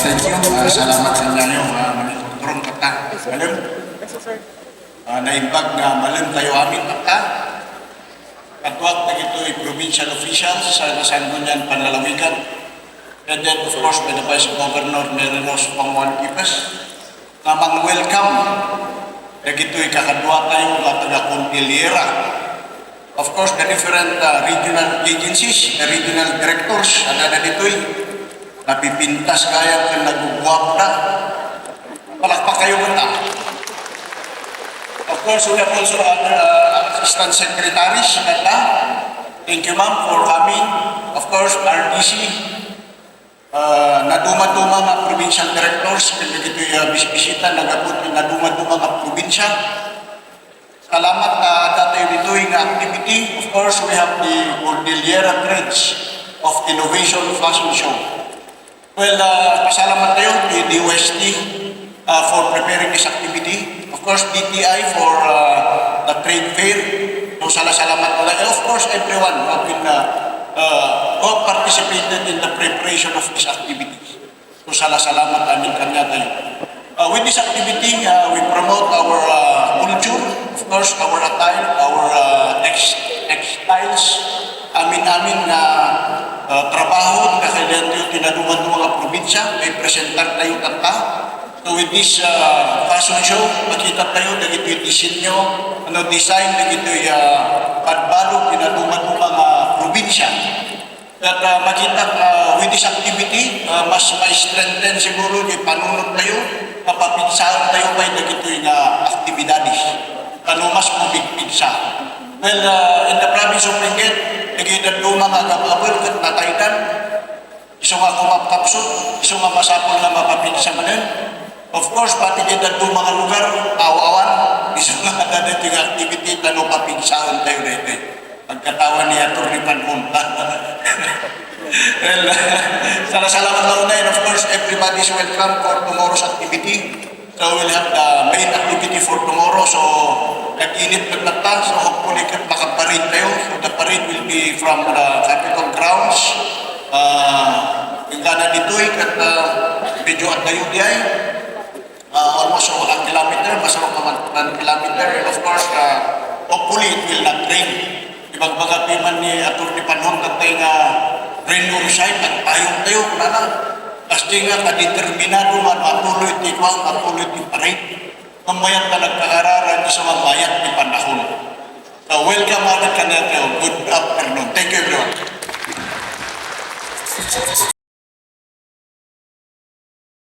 Thank you. Salamat sa inyo. Turong kata. Malam. Naimbag na malam tayo amin kata. Katwag na ito'y provincial officials sa Sanggunian Panlalawigan. And then, of course, by the Vice Governor Merinos Pangwan Kipas. Namang welcome. Na ito'y kakadwa tayo at taga-Cordillera. Of course, the different regional agencies, the regional directors, na dito'y napipintas kaya kung nagugwap na. Palakpak kayo ba? Of course, we have also other assistant secretaries. Thank you, ma'am, for coming. Of course, RDC, naduma-duma nga provincial directors, kaya ito'y bisita, naduma-duma nga probinsya. Salamat datayo dito'y nga activity. Of course, we have the Cordillera Bridge of Innovation Fashion Show. Well, pasalamat tayo to the DOST for preparing this activity. Of course, DTI for the trade fair. So, salamat ulit. And of course, everyone who have been who participated in the preparation of this activity. So, salamat amin kanya tayo. With this activity, we promote our culture, of course, our attire, our textiles, amin-amin na trabaho na kailangan tayo tinaduman ng mga probinsya, may presentar tayo kanta. So with this fashion show, makita tayo na ito'y disenyo, design na ito'y padbalog, tinaduman ng mga probinsya. At makita with this activity, mas ma-strengthen siguro yung panunod tayo, mapapigsahan tayo by na ito'y aktibidades. Mas pumigpigsa. Well, in the province of Benguet, nagiging mga gababol at nataydan, iso nga kumapkapsot, iso nga masapol na mapapigsa manin. Of course, pati kita mga lugar, awawan, iso nga dati yung activity na mapapigsahan tayo dito. Pagkatawan niya ito ni Panhunta. Well, salamat lang na, and of course, everybody is welcome for tomorrow's activity. So we'll have the main activity for tomorrow. So nag-init nagtata. So hopefully makaparade tayo. So the parade will be from the Capitol grounds. Yung gana dito'y kat medyo at tayo diay. Almost 1 kilometer, basta 1 kilometer. And of course, hopefully it will not rain. Ibang mga piman ni Atty. Panhon tatay nga rain or shine, nagtayong-tayo, kunana. Kasi nga, kadeterminado man, matuloy tikwang, matuloy tiparay. Mamayan ka nagkakararan sa mamayat ni panahon. So, welcome agad ka natin. Good afternoon. Thank you, everyone.